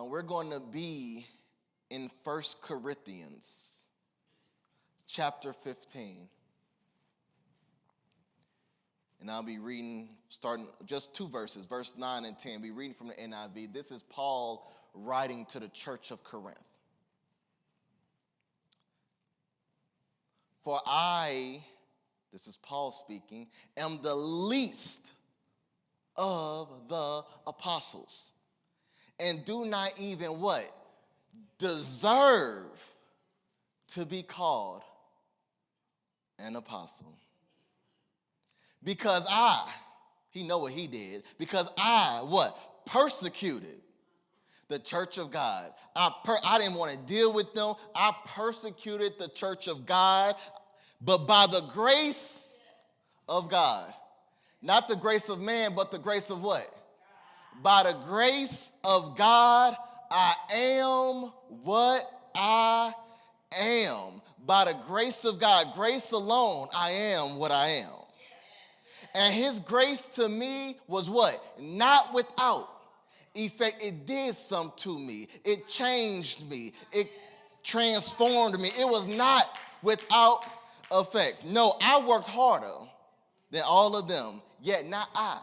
We're going to be in 1 Corinthians chapter 15. And I'll be reading, starting just two verses, verse 9 and 10. I'll be reading from the NIV. This is Paul writing to the church of Corinth. For I, this is Paul speaking, am the least of the apostles, and do not even what? Deserve to be called an apostle. Because he know what he did, because I, what? Persecuted the church of God. I didn't want to deal with them. I persecuted the church of God, but by the grace of God. Not the grace of man, but the grace of what? By the grace of God, I am what I am. By the grace of God, grace alone, I am what I am. And his grace to me was what? Not without effect. It did something to me. It changed me. It transformed me. It was not without effect. No, I worked harder than all of them, yet not I,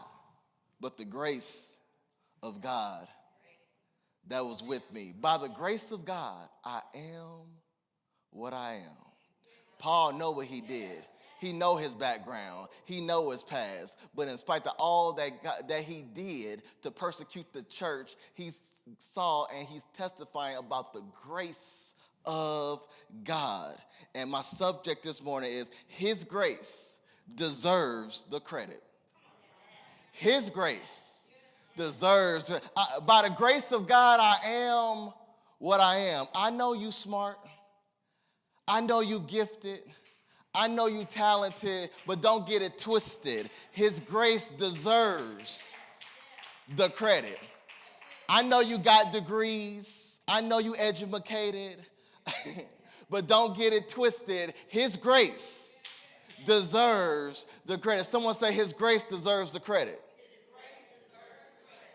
but the grace of God that was with me. By the grace of God, I am what I am. Paul know what he did. He know his background. He know his past. But in spite of all that he did to persecute the church, he saw and he's testifying about the grace of God. And my subject this morning is his grace deserves the credit. His grace deserves. By the grace of God, I am what I am. I know you smart. I know you gifted. I know you talented, but don't get it twisted. His grace deserves the credit. I know you got degrees. I know you educated, but don't get it twisted. His grace deserves the credit. Someone say his grace deserves the credit.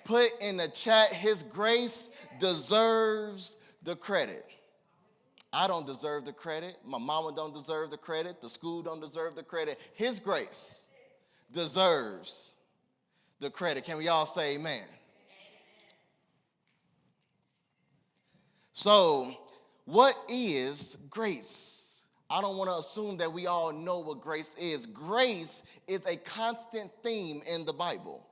Put in the chat, his grace deserves the credit. I don't deserve the credit. My mama don't deserve the credit. The school don't deserve the credit. His grace deserves the credit. Can we all say amen? So, what is grace? I don't want to assume that we all know what grace is. Grace is a constant theme in the Bible.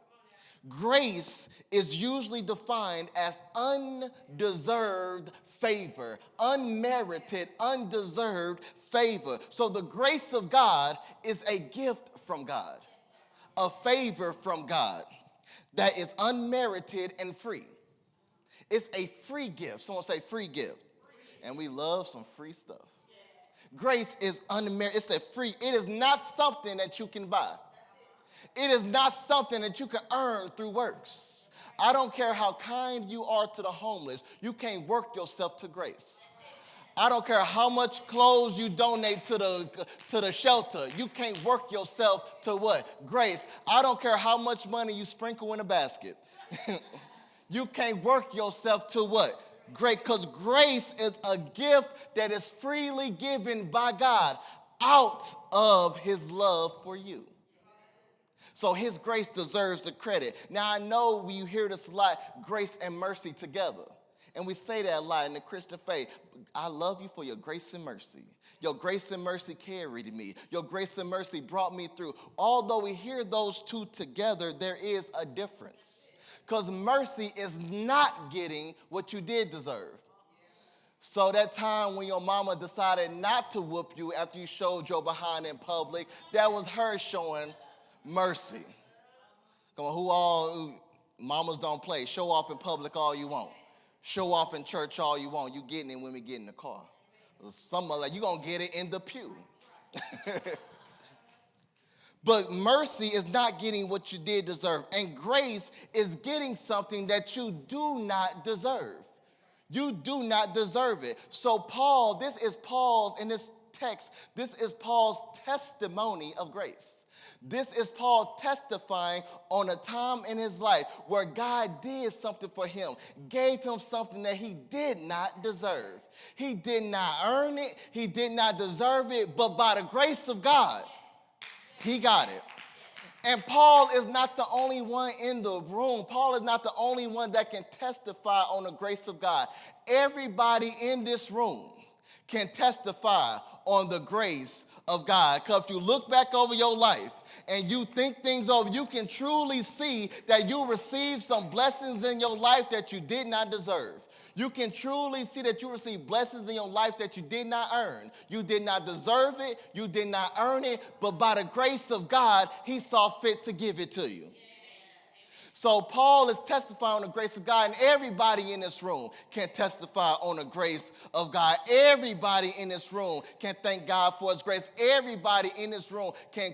Grace is usually defined as undeserved favor, unmerited, undeserved favor. So the grace of God is a gift from God, a favor from God that is unmerited and free. It's a free gift. Someone say free gift. And we love some free stuff. Grace is unmerited. It's a free. It is not something that you can buy. It is not something that you can earn through works. I don't care how kind you are to the homeless. You can't work yourself to grace. I don't care how much clothes you donate to the shelter. You can't work yourself to what? Grace. I don't care how much money you sprinkle in a basket. You can't work yourself to what? Great. Because grace is a gift that is freely given by God out of his love for you. So his grace deserves the credit. Now, I know you hear this a lot, grace and mercy together. And we say that a lot in the Christian faith. I love you for your grace and mercy. Your grace and mercy carried me. Your grace and mercy brought me through. Although we hear those two together, there is a difference. Because mercy is not getting what you did deserve. So that time when your mama decided not to whoop you after you showed your behind in public, that was her showing mercy. Come on, mamas don't play. Show off in public all you want. Show off in church all you want. You getting it when we get in the car. Some are like, you going to get it in the pew. But mercy is not getting what you did deserve. And grace is getting something that you do not deserve. You do not deserve it. So Paul, this is Paul's, and this text, this is Paul's testimony of grace. This is Paul testifying on a time in his life where God did something for him, gave him something that he did not deserve. He did not earn it, he did not deserve it, but by the grace of God, he got it. And Paul is not the only one in the room. Paul is not the only one that can testify on the grace of God. Everybody in this room can testify on the grace of God. Because if you look back over your life and you think things over, you can truly see that you received some blessings in your life that you did not deserve. You can truly see that you received blessings in your life that you did not earn. You did not deserve it. You did not earn it. But by the grace of God, he saw fit to give it to you. So Paul is testifying on the grace of God, and everybody in this room can testify on the grace of God. Everybody in this room can thank God for his grace. Everybody in this room can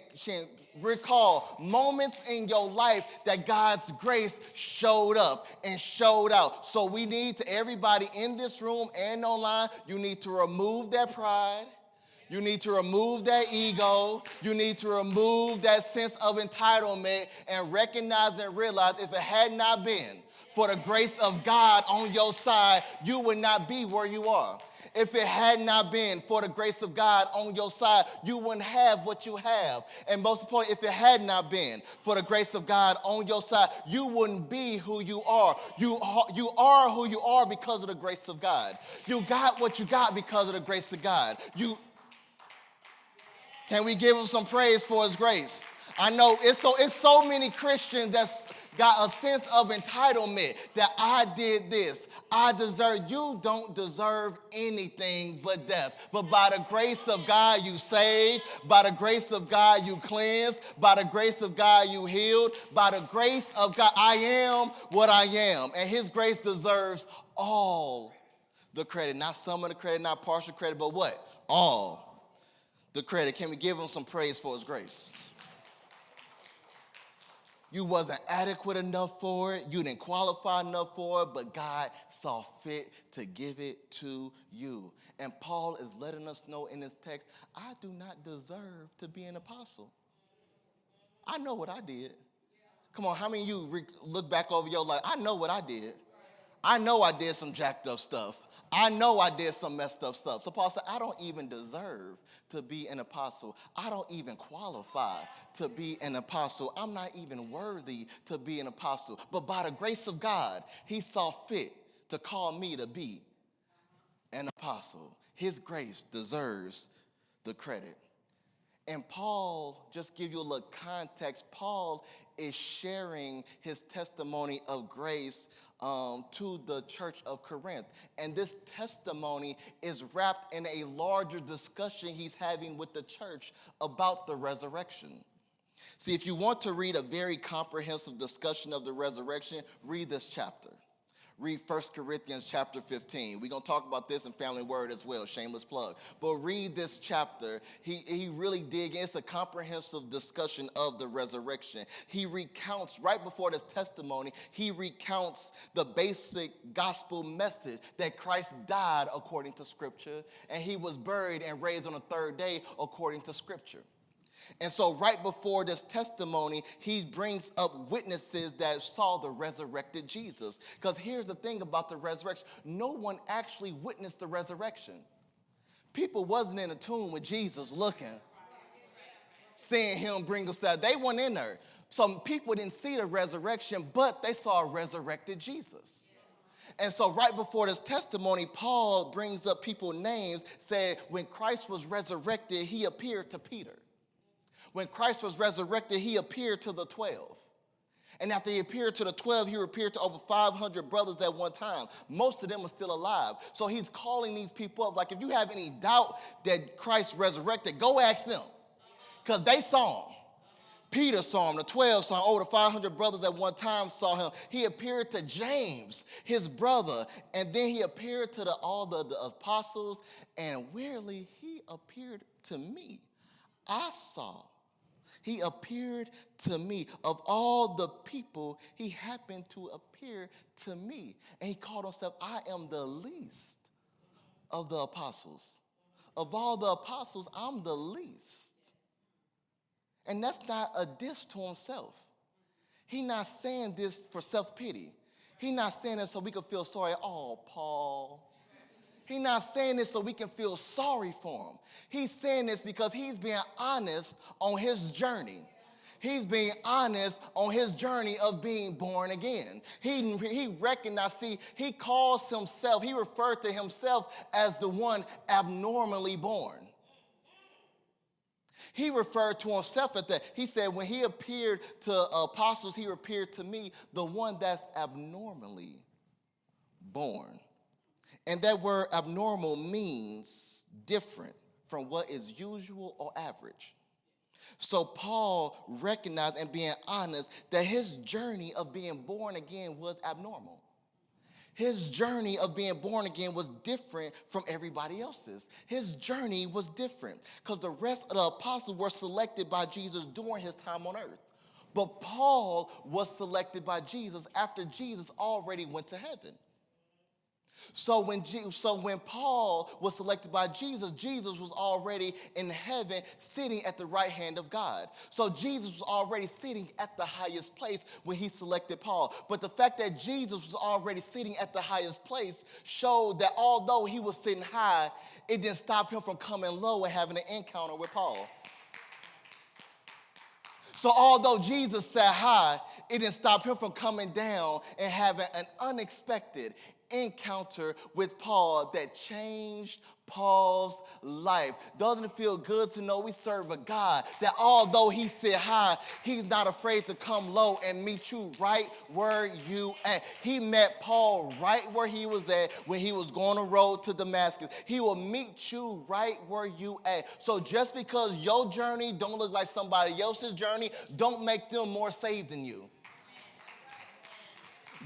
recall moments in your life that God's grace showed up and showed out. So we need to, everybody in this room and online, you need to remove that pride. You need to remove that ego. You need to remove that sense of entitlement and recognize and realize if it had not been for the grace of God on your side, you would not be where you are. If it had not been for the grace of God on your side, you wouldn't have what you have. And most importantly, if it had not been for the grace of God on your side, you wouldn't be who you are. You are who you are because of the grace of God. You got what you got because of the grace of God. Can we give him some praise for his grace? I know it's so many Christians that's got a sense of entitlement that I did this. I deserve. You don't deserve anything but death. But by the grace of God, you saved. By the grace of God, you cleansed. By the grace of God, you healed. By the grace of God, I am what I am. And his grace deserves all the credit. Not some of the credit, not partial credit, but what? All the credit. Can we give him some praise for his grace? You wasn't adequate enough for it. You didn't qualify enough for it, but God saw fit to give it to you. And Paul is letting us know in this text, I do not deserve to be an apostle. I know what I did. Come on, how many of you look back over your life? I know what I did. I know I did some jacked up stuff. I know I did some messed up stuff. So Paul said, I don't even deserve to be an apostle. I don't even qualify to be an apostle. I'm not even worthy to be an apostle. But by the grace of God, he saw fit to call me to be an apostle. His grace deserves the credit. And Paul, just give you a little context, Paul is sharing his testimony of grace to the church of Corinth. And this testimony is wrapped in a larger discussion he's having with the church about the resurrection. See, if you want to read a very comprehensive discussion of the resurrection, read this chapter. Read 1 Corinthians chapter 15. We're going to talk about this in Family Word as well, shameless plug. But read this chapter. He really digs in. It's a comprehensive discussion of the resurrection. He recounts, right before this testimony, he recounts the basic gospel message that Christ died according to Scripture, and he was buried and raised on the third day according to Scripture. And so right before this testimony, he brings up witnesses that saw the resurrected Jesus. Because here's the thing about the resurrection. No one actually witnessed the resurrection. People wasn't in a tomb with Jesus looking, seeing him bring us out. They weren't in there. Some people didn't see the resurrection, but they saw a resurrected Jesus. And so right before this testimony, Paul brings up people's names, said when Christ was resurrected, he appeared to Peter. When Christ was resurrected, he appeared to the 12. And after he appeared to the 12, he appeared to over 500 brothers at one time. Most of them are still alive. So he's calling these people up. Like, if you have any doubt that Christ resurrected, go ask them. Because they saw him. Peter saw him. The 12 saw him. Over 500 brothers at one time saw him. He appeared to James, his brother. And then he appeared to all the apostles. And weirdly, he appeared to me. He appeared to me. Of all the people, he happened to appear to me. And he called himself, I am the least of the apostles. of all the apostles, I'm the least. And that's not a diss to himself. He's not saying this for self-pity. He's not saying this so we can feel sorry. Oh, Paul. He's not saying this so we can feel sorry for him. He's saying this because he's being honest on his journey. He's being honest on his journey of being born again. He recognized, see, he calls himself, he referred to himself as the one abnormally born. He referred to himself as that. He said, when he appeared to apostles, he appeared to me, the one that's abnormally born. And that word abnormal means different from what is usual or average. So Paul recognized and being honest that his journey of being born again was abnormal. His journey of being born again was different from everybody else's. His journey was different because the rest of the apostles were selected by Jesus during his time on earth. But Paul was selected by Jesus after Jesus already went to heaven. So when Paul was selected by Jesus, Jesus was already in heaven sitting at the right hand of God. So Jesus was already sitting at the highest place when he selected Paul. But the fact that Jesus was already sitting at the highest place showed that although he was sitting high, it didn't stop him from coming low and having an encounter with Paul. So although Jesus sat high, it didn't stop him from coming down and having an unexpected encounter with Paul that changed Paul's life. Doesn't it feel good to know we serve a God that although he sit high, he's not afraid to come low and meet you right where you at. He met Paul right where he was at when he was going on the road to Damascus. He will meet you right where you at. So just because your journey don't look like somebody else's journey, don't make them more saved than you.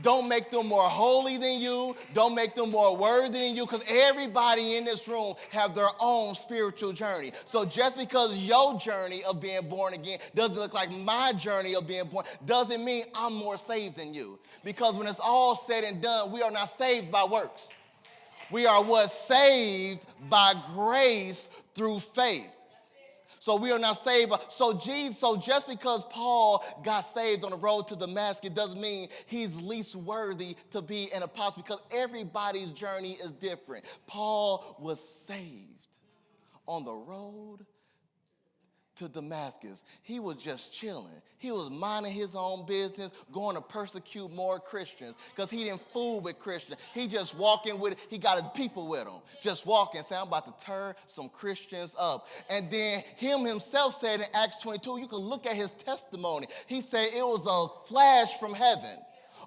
Don't make them more holy than you. Don't make them more worthy than you, because everybody in this room have their own spiritual journey. So just because your journey of being born again doesn't look like my journey of being born, doesn't mean I'm more saved than you. Because when it's all said and done, we are not saved by works. We are what? Saved by grace through faith. So we are not saved. So just because Paul got saved on the road to Damascus doesn't mean he's least worthy to be an apostle, because everybody's journey is different. Paul was saved on the road to Damascus. He was just chilling. He was minding his own business, going to persecute more Christians because he didn't fool with Christians. He just walking with it. He got his people with him, just walking, saying, I'm about to turn some Christians up. And then him himself said in Acts 22, you can look at his testimony. He said it was a flash from heaven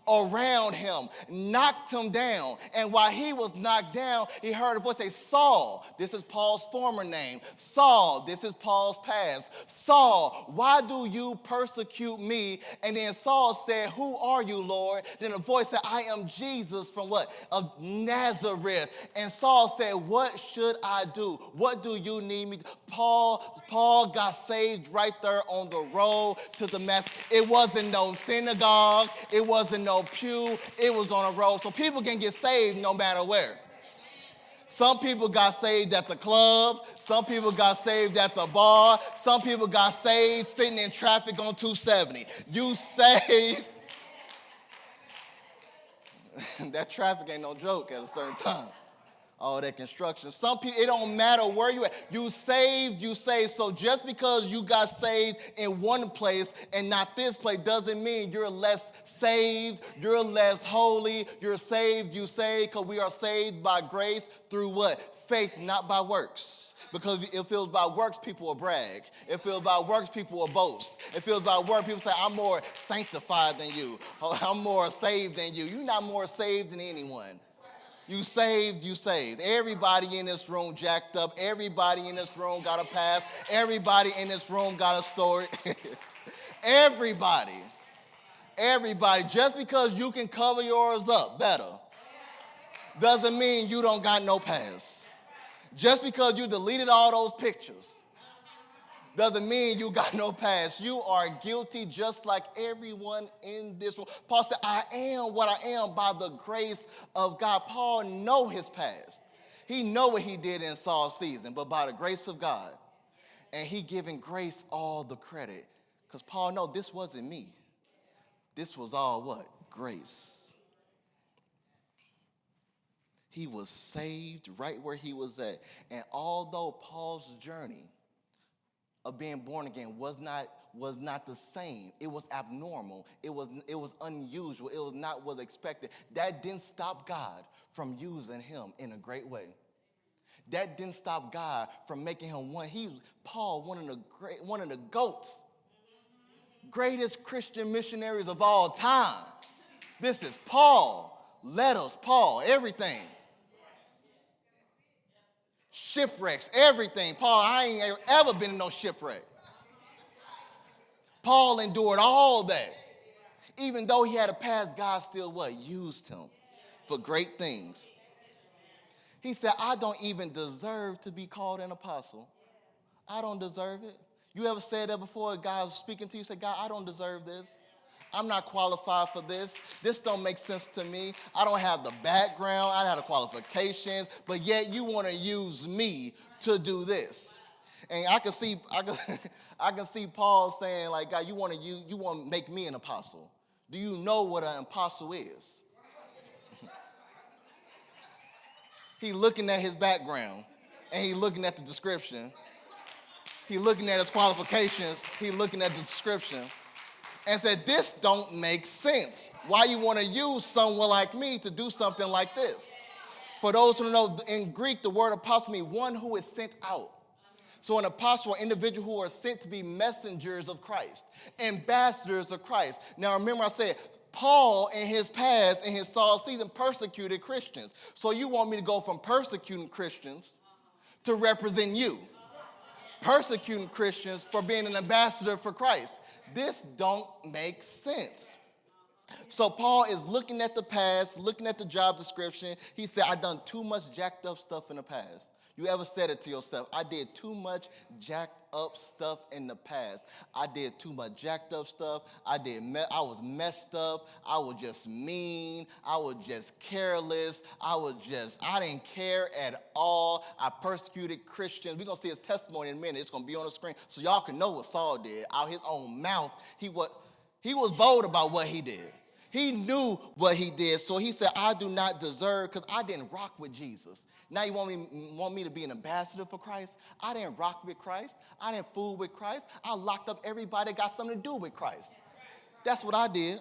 around him, knocked him down. And while he was knocked down, he heard a voice say, Saul, this is Paul's former name. Saul, this is Paul's past. Saul, why do you persecute me? And then Saul said, who are you, Lord? Then a voice said, I am Jesus from what? Of Nazareth. And Saul said, what should I do? What do you need me to do? Paul got saved right there on the road to Damascus. It wasn't no synagogue. It wasn't no pew. It was on a road. So people can get saved no matter where. Some people got saved at the club. Some people got saved at the bar. Some people got saved sitting in traffic on 270. You saved. That traffic ain't no joke at a certain time. All that construction. Some people, it don't matter where you at. You saved, you saved. So just because you got saved in one place and not this place doesn't mean you're less saved, you're less holy. You're saved, you saved, because we are saved by grace through what? Faith, not by works. Because if it feels by works, people will brag. If it feels by works, people will boast. If it feels by works, people say, I'm more sanctified than you. I'm more saved than you. You're not more saved than anyone. You saved, you saved. Everybody in this room jacked up. Everybody in this room got a past. Everybody in this room got a story. Everybody. Just because you can cover yours up better doesn't mean you don't got no past. Just because you deleted all those pictures doesn't mean you got no past. You are guilty just like everyone in this room. Paul said, I am what I am by the grace of God. Paul know his past. He know what he did in Saul's season, but by the grace of God, and he giving grace all the credit. Because Paul know this wasn't me. This was all what? Grace. He was saved right where he was at. And although Paul's journey of being born again was not the same, it was abnormal, it was unusual, it was not what was expected, that didn't stop God from using him in a great way. That didn't stop God from making him one. Paul, one of the GOATs, greatest Christian missionaries of all time. This is Paul, letters, Paul, everything. Shipwrecks, everything. Paul, I ain't ever been in no shipwreck. Paul endured all that. Even though he had a past, God still what? Used him for great things. He said, I don't even deserve to be called an apostle. I don't deserve it. You ever said that before? God was speaking to you, say, God, I don't deserve this. I'm not qualified for this. This don't make sense to me. I don't have the background. I don't have the qualifications, but yet you want to use me to do this. And I can see Paul saying, like, God, you want to make me an apostle. Do you know what an apostle is? He looking at his background, and he looking at the description. He looking at his qualifications. He looking at the description, and said, this don't make sense. Why you want to use someone like me to do something like this? For those who don't know, in Greek, the word apostle means one who is sent out. So an apostle, an individual who are sent to be messengers of Christ, ambassadors of Christ. Now remember I said, Paul in his past, in his Saul season, persecuted Christians. So you want me to go from persecuting Christians to represent you. Persecuting Christians for being an ambassador for Christ. This don't make sense. So Paul is looking at the past, looking at the job description. He said, I've done too much jacked up stuff in the past. You ever said it to yourself? I did too much jacked up stuff in the past. I did too much jacked up stuff. I was messed up. I was just mean. I was just careless. I didn't care at all. I persecuted Christians. We're going to see his testimony in a minute. It's going to be on the screen so y'all can know what Saul did. Out his own mouth, he was bold about what he did. He knew what he did. So he said, I do not deserve, because I didn't rock with Jesus. Now you want me to be an ambassador for Christ? I didn't rock with Christ. I didn't fool with Christ. I locked up everybody that got something to do with Christ. That's what I did.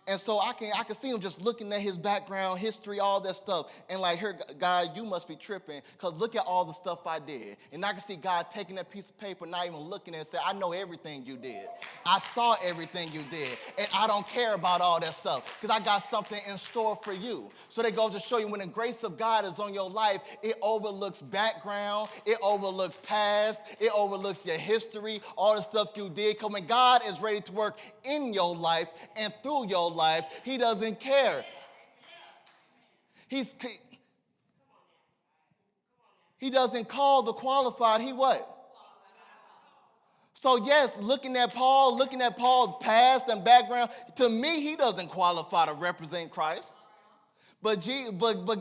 And so I can see him just looking at his background, history, all that stuff. And like, here, God, you must be tripping, because look at all the stuff I did. And I can see God taking that piece of paper, not even looking at it, and say, I know everything you did. I saw everything you did. And I don't care about all that stuff, because I got something in store for you. So they go to show you, when the grace of God is on your life, it overlooks background, it overlooks past, it overlooks your history, all the stuff you did. Because when God is ready to work in your life and through your life, he doesn't care. He doesn't call the qualified. He what? So yes, looking at Paul's past and background, to me, he doesn't qualify to represent Christ. But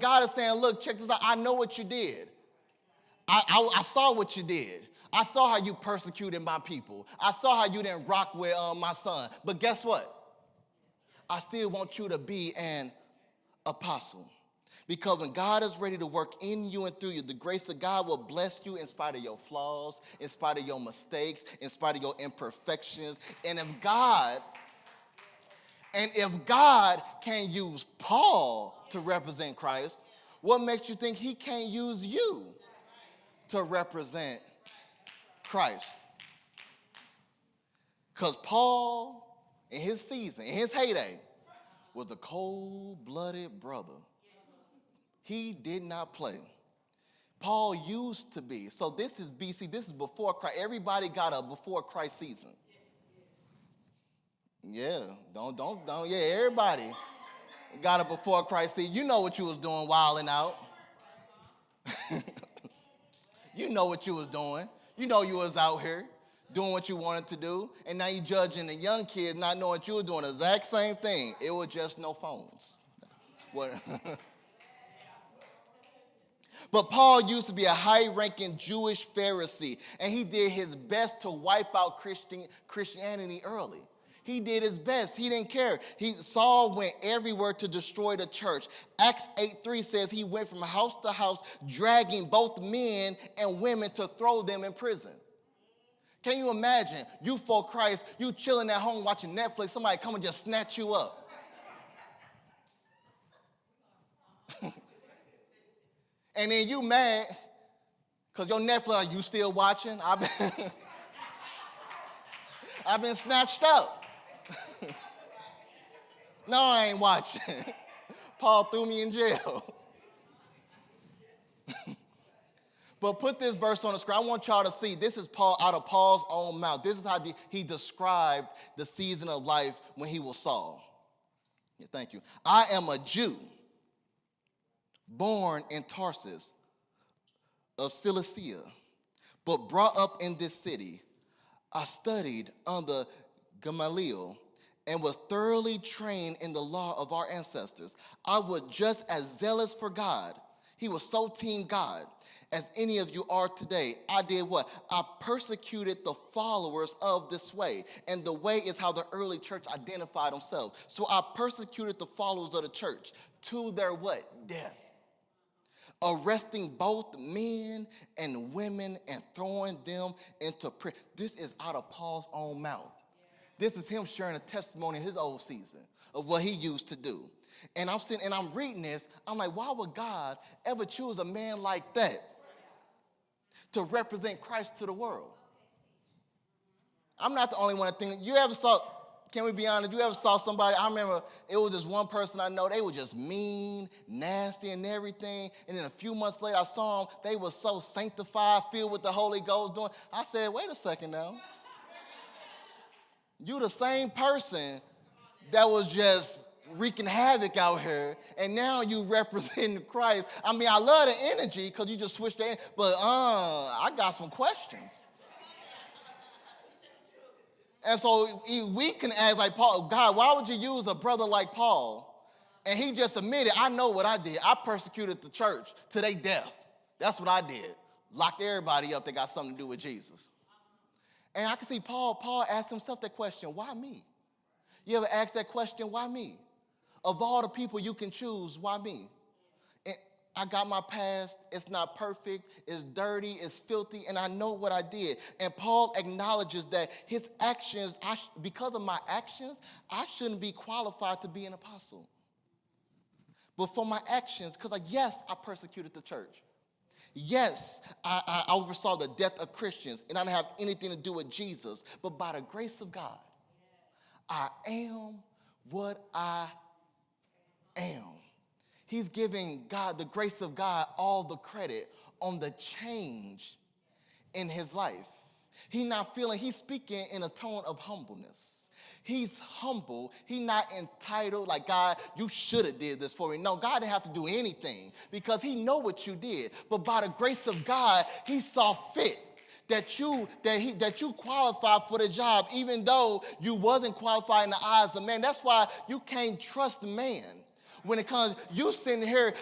God is saying, look, check this out. I know what you did. I saw what you did. I saw how you persecuted my people. I saw how you didn't rock with my son. But guess what? I still want you to be an apostle. Because when God is ready to work in you and through you, the grace of God will bless you in spite of your flaws, in spite of your mistakes, in spite of your imperfections. And if God can use Paul to represent Christ, what makes you think he can't use you to represent Christ? Because Paul, in his season, in his heyday, was a cold-blooded brother. He did not play. Paul used to be. So this is BC. This is before Christ. Everybody got a before Christ season. Yeah, yeah, everybody got a before Christ season. You know what you was doing, wilding out. You know what you was doing. You know you was out here doing what you wanted to do, and now you judging the young kids not knowing what you were doing the exact same thing. It was just no phones. What? But Paul used to be a high-ranking Jewish Pharisee, and he did his best to wipe out Christianity early. He did his best. He didn't care. Saul went everywhere to destroy the church. Acts 8:3 says he went from house to house, dragging both men and women to throw them in prison. Can you imagine? You for Christ, you chilling at home watching Netflix, somebody come and just snatch you up. And then you mad because your Netflix, you still watching? I've been snatched up. No, I ain't watching. Paul threw me in jail. But put this verse on the screen. I want y'all to see. This is Paul out of Paul's own mouth. This is how he described the season of life when he was Saul. Yeah, thank you. I am a Jew, born in Tarsus of Cilicia, but brought up in this city. I studied under Gamaliel and was thoroughly trained in the law of our ancestors. I was just as zealous for God. He was so team God as any of you are today. I did what? I persecuted the followers of this way. And the way is how the early church identified themselves. So I persecuted the followers of the church to their what? Death. Arresting both men and women and throwing them into prison. This is out of Paul's own mouth. This is him sharing a testimony in his old season of what he used to do. And I'm sitting and I'm reading this. I'm like, why would God ever choose a man like that to represent Christ to the world? I'm not the only one that think. You ever saw, can we be honest, you ever saw somebody, I remember it was just one person I know, they were just mean, nasty and everything. And then a few months later I saw them, they were so sanctified, filled with the Holy Ghost doing. I said, wait a second now. You the same person that was just wreaking havoc out here, and now you representing Christ. I mean, I love the energy because you just switched the energy, but I got some questions. And so we can act like Paul, God, why would you use a brother like Paul? And he just admitted, I know what I did. I persecuted the church to their death. That's what I did. Locked everybody up that got something to do with Jesus. And I can see Paul asked himself that question, why me? You ever asked that question, why me? Of all the people you can choose, why me? And I got my past. It's not perfect. It's dirty. It's filthy. And I know what I did. And Paul acknowledges that his actions, because of my actions, I shouldn't be qualified to be an apostle. But for my actions, because yes, I persecuted the church. Yes, I oversaw the death of Christians, and I didn't have anything to do with Jesus. But by the grace of God, I am what I am. He's giving God, the grace of God, all the credit on the change in his life. He's speaking in a tone of humbleness. He's humble. He's not entitled, like, God, you should have did this for me. No, God didn't have to do anything because he know what you did. But by the grace of God, he saw fit that you qualified for the job, even though you wasn't qualified in the eyes of man. That's why you can't trust man. When it comes, you sitting here,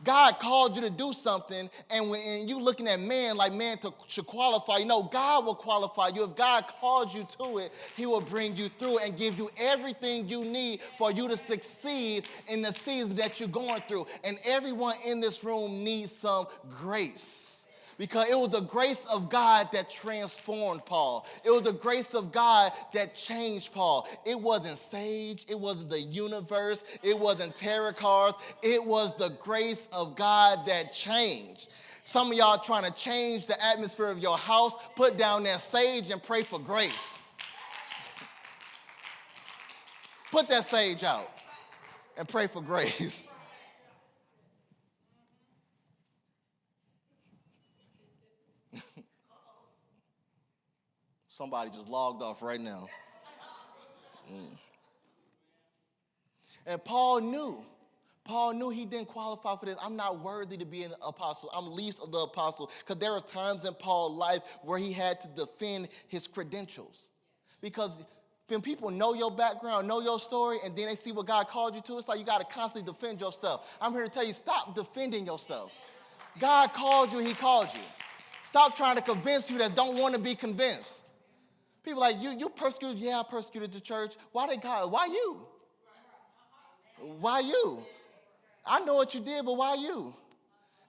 God called you to do something, and when you looking at man like man should qualify, God will qualify you. If God called you to it, he will bring you through and give you everything you need for you to succeed in the season that you're going through. And everyone in this room needs some grace. Because it was the grace of God that transformed Paul. It was the grace of God that changed Paul. It wasn't Sage. It wasn't the universe. It wasn't tarot cards. It was the grace of God that changed. Some of y'all trying to change the atmosphere of your house. Put down that sage and pray for grace. Put that sage out and pray for grace. Somebody just logged off right now. And Paul knew he didn't qualify for this. I'm not worthy to be an apostle. I'm least of the apostle. Because there were times in Paul's life where he had to defend his credentials. Because when people know your background, know your story, and then they see what God called you to, it's like you got to constantly defend yourself. I'm here to tell you, stop defending yourself. God called you, he called you. Stop trying to convince people that don't want to be convinced. People like, you persecuted? Yeah, I persecuted the church. Why did God? Why you? Why you? I know what you did, but why you?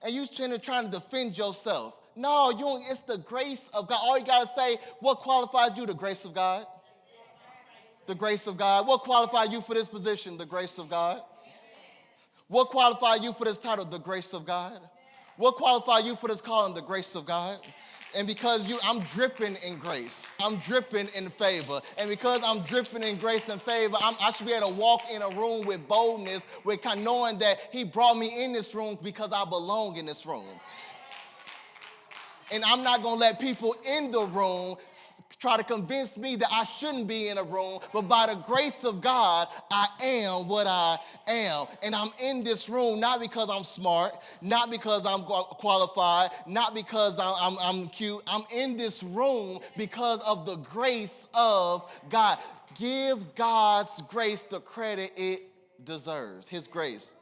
And you trying to defend yourself. No, it's the grace of God. All you got to say, what qualified you? The grace of God. The grace of God. What qualified you for this position? The grace of God. What qualified you for this title? The grace of God. What qualified you for this calling? The grace of God. And because I'm dripping in grace. I'm dripping in favor. And because I'm dripping in grace and favor, I should be able to walk in a room with boldness, with kind of knowing that he brought me in this room because I belong in this room. And I'm not going to let people in the room try to convince me that I shouldn't be in a room, but by the grace of God, I am what I am. And I'm in this room not because I'm smart, not because I'm qualified, not because I'm cute. I'm in this room because of the grace of God. Give God's grace the credit it deserves. His grace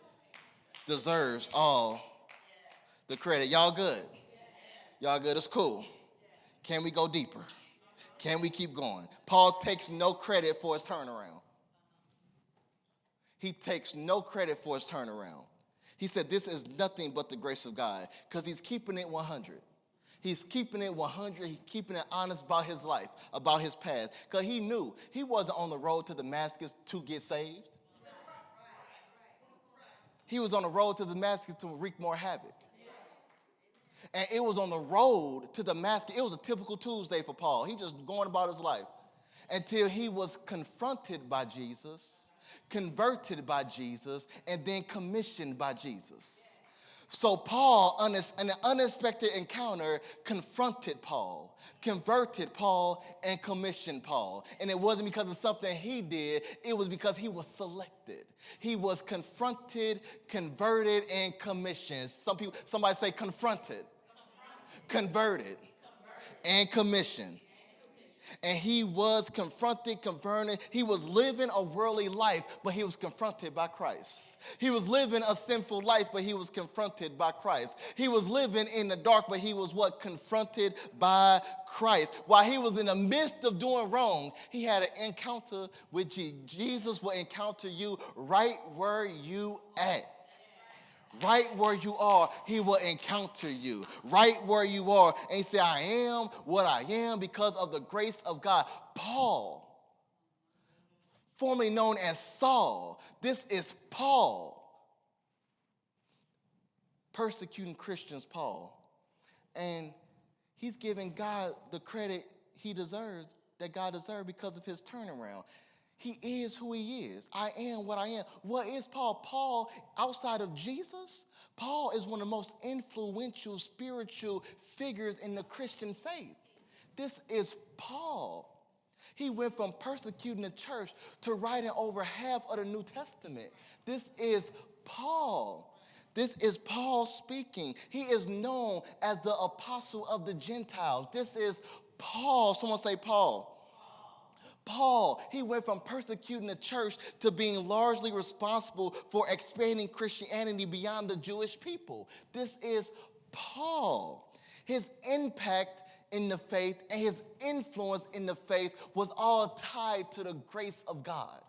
deserves all the credit. Y'all good? Y'all good? It's cool. Can we go deeper? Can we keep going? Paul takes no credit for his turnaround. He takes no credit for his turnaround. He said this is nothing but the grace of God because he's keeping it 100. He's keeping it 100. He's keeping it honest about his life, about his past, because he knew he wasn't on the road to Damascus to get saved. He was on the road to Damascus to wreak more havoc. And it was on the road to Damascus. It was a typical Tuesday for Paul. He just going about his life until he was confronted by Jesus, converted by Jesus, and then commissioned by Jesus. So Paul, in an unexpected encounter, confronted Paul, converted Paul, and commissioned Paul. And it wasn't because of something he did. It was because he was selected. He was confronted, converted, and commissioned. Somebody say confronted, converted, and commissioned. And he was confronted, converted. He was living a worldly life, but he was confronted by Christ. He was living a sinful life, but he was confronted by Christ. He was living in the dark, but he was confronted by Christ. While he was in the midst of doing wrong, he had an encounter with Jesus. Jesus will encounter you right where you at. Right where you are, he will encounter you. Right where you are. And he said, I am what I am because of the grace of God. Paul, formerly known as Saul, this is Paul, persecuting Christians, Paul. And he's giving God the credit he deserves, that God deserves because of his turnaround. He is who he is. I am what I am. What is Paul? Paul, outside of Jesus, Paul is one of the most influential spiritual figures in the Christian faith. This is Paul. He went from persecuting the church to writing over half of the New Testament. This is Paul. This is Paul speaking. He is known as the apostle of the Gentiles. This is Paul. Someone say Paul. Paul, he went from persecuting the church to being largely responsible for expanding Christianity beyond the Jewish people. This is Paul. His impact in the faith and his influence in the faith was all tied to the grace of God.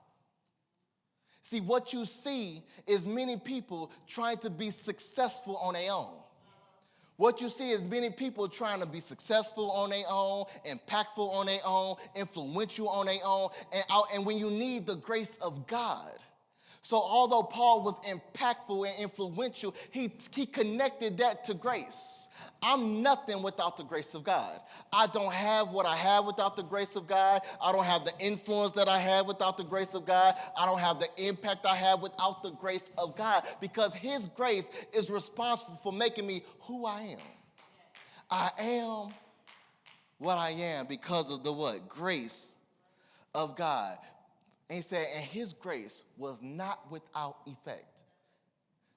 See, what you see is many people trying to be successful on their own. What you see is many people trying to be successful on their own, impactful on their own, influential on their own, and when you need the grace of God. So although Paul was impactful and influential, he connected that to grace. I'm nothing without the grace of God. I don't have what I have without the grace of God. I don't have the influence that I have without the grace of God. I don't have the impact I have without the grace of God, because his grace is responsible for making me who I am. I am what I am because of the what? Grace of God. And he said, and his grace was not without effect.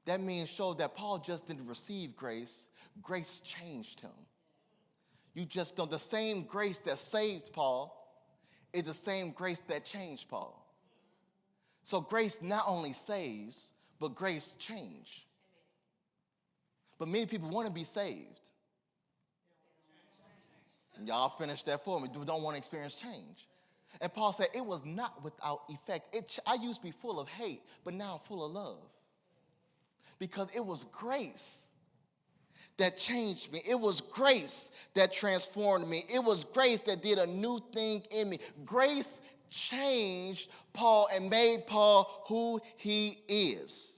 That means showed that Paul just didn't receive grace. Grace changed him. You just don't. The same grace that saved Paul is the same grace that changed Paul. So grace not only saves, but grace changed. But many people want to be saved. Y'all finish that for me. Don't want to experience change. And Paul said, it was not without effect. I used to be full of hate, but now I'm full of love. Because it was grace that changed me. It was grace that transformed me. It was grace that did a new thing in me. Grace changed Paul and made Paul who he is.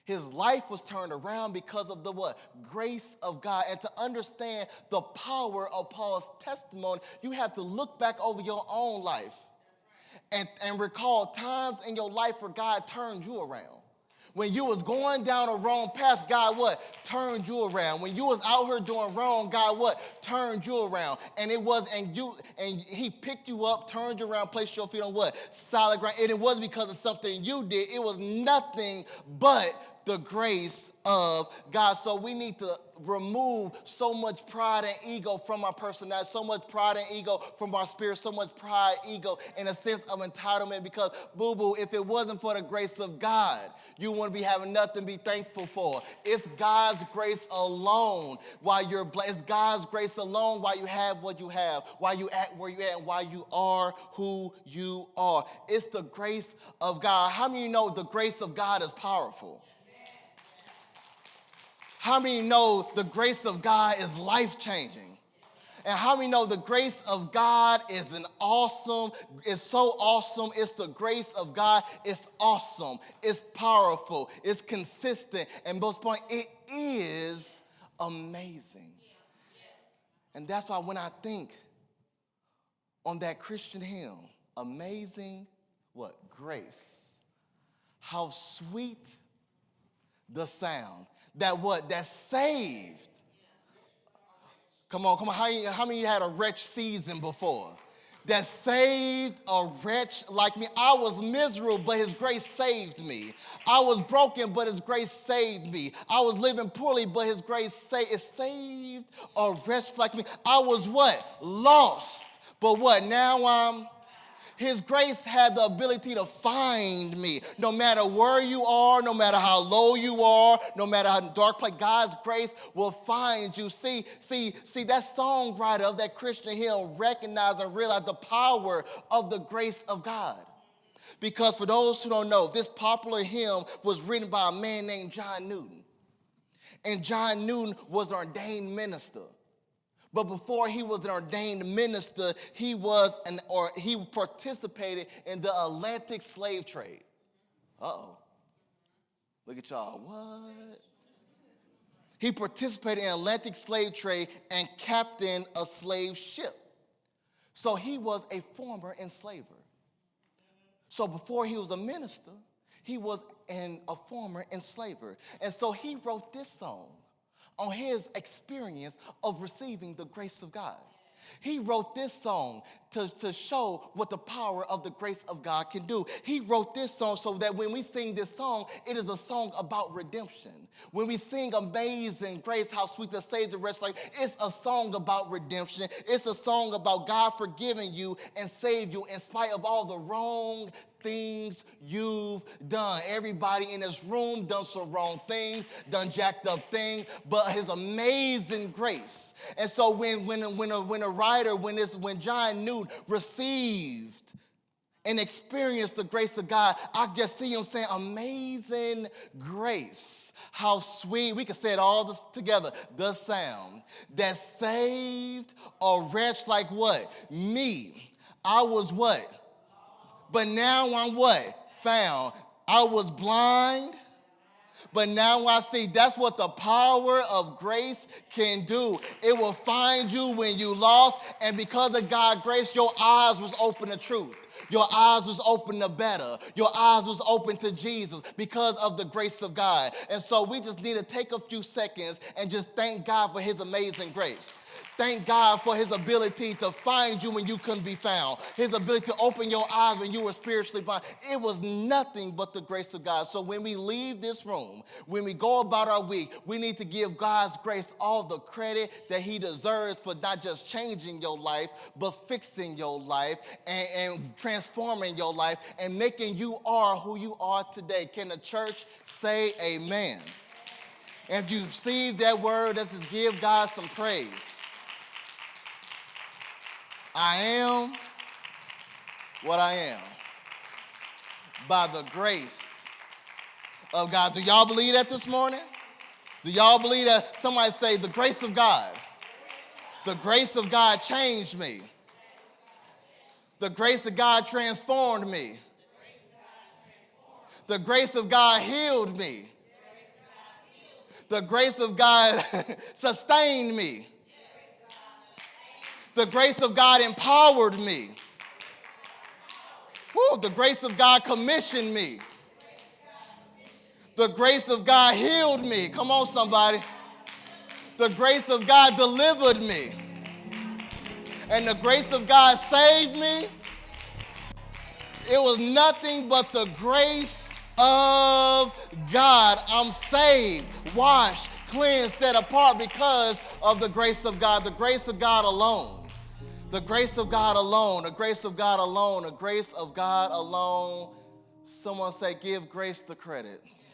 His life was turned around because of the what? Grace of God. And to understand the power of Paul's testimony, you have to look back over your own life and recall times in your life where God turned you around. When you was going down a wrong path, God what? Turned you around. When you was out here doing wrong, God what? Turned you around. And he picked you up, turned you around, placed your feet on what? Solid ground. And it wasn't because of something you did. It was nothing but the grace of God. So we need to remove so much pride and ego from our personality, so much pride and ego from our spirit, so much pride, ego, in a sense of entitlement, because, boo-boo, if it wasn't for the grace of God, you wouldn't be having nothing to be thankful for. It's God's grace alone while you're blessed. It's God's grace alone while you have what you have, while you at where you at, and while you are who you are. It's the grace of God. How many of you know the grace of God is powerful? How many know the grace of God is life-changing? And how many know the grace of God is so awesome. It's the grace of God. It's awesome. It's powerful. It's consistent. And most important, it is amazing. And that's why when I think on that Christian hymn, amazing, what? Grace. How sweet the sound. That what? That saved. Come on. How many of you had a wretch season before? That saved a wretch like me. I was miserable, but his grace saved me. I was broken, but his grace saved me. I was living poorly, but his grace saved a wretch like me. I was what? Lost. But what? Now His grace had the ability to find me. No matter where you are, no matter how low you are, no matter how dark place, God's grace will find you. See, that songwriter of that Christian hymn recognized and realized the power of the grace of God. Because for those who don't know, this popular hymn was written by a man named John Newton. And John Newton was an ordained minister. But before he was an ordained minister, he participated in the Atlantic slave trade. Uh-oh. Look at y'all. What? He participated in Atlantic slave trade and captained a slave ship. So he was a former enslaver. So before he was a minister, he was a former enslaver. And so he wrote this song on his experience of receiving the grace of God. He wrote this song to show what the power of the grace of God can do. He wrote this song so that when we sing this song, it is a song about redemption. When we sing Amazing Grace, how sweet the Savior wretch like, it's a song about redemption. It's a song about God forgiving you and save you in spite of all the wrong things you've done. Everybody in this room done some wrong things, done jacked up things, but his amazing grace. And so when John Newton received and experienced the grace of God, I just see him saying, amazing grace. How sweet, we can say it all this together, the sound that saved a wretch like what? Me. I was what? But now I'm what? Found. I was blind, but now I see. That's what the power of grace can do. It will find you when you lost, and because of God's grace, your eyes was open to truth. Your eyes was open to better. Your eyes was open to Jesus because of the grace of God. And so we just need to take a few seconds and just thank God for his amazing grace. Thank God for his ability to find you when you couldn't be found. His ability to open your eyes when you were spiritually blind. It was nothing but the grace of God. So when we leave this room, when we go about our week, we need to give God's grace all the credit that he deserves for not just changing your life, but fixing your life and transforming your life and making you are who you are today. Can the church say amen? If you received that word, let's just give God some praise. I am what I am by the grace of God. Do y'all believe that this morning? Do y'all believe that? Somebody say, the grace of God. The grace of God changed me. The grace of God transformed me. The grace of God healed me. The grace of God sustained me. The grace of God empowered me. Woo, the grace of God commissioned me. The grace of God healed me. Come on, somebody. The grace of God delivered me. And the grace of God saved me. It was nothing but the grace of God. I'm saved, washed, cleansed, set apart because of the grace of God. The grace of God alone. The grace of God alone. The grace of God alone. The grace of God alone. Someone say, give grace the credit.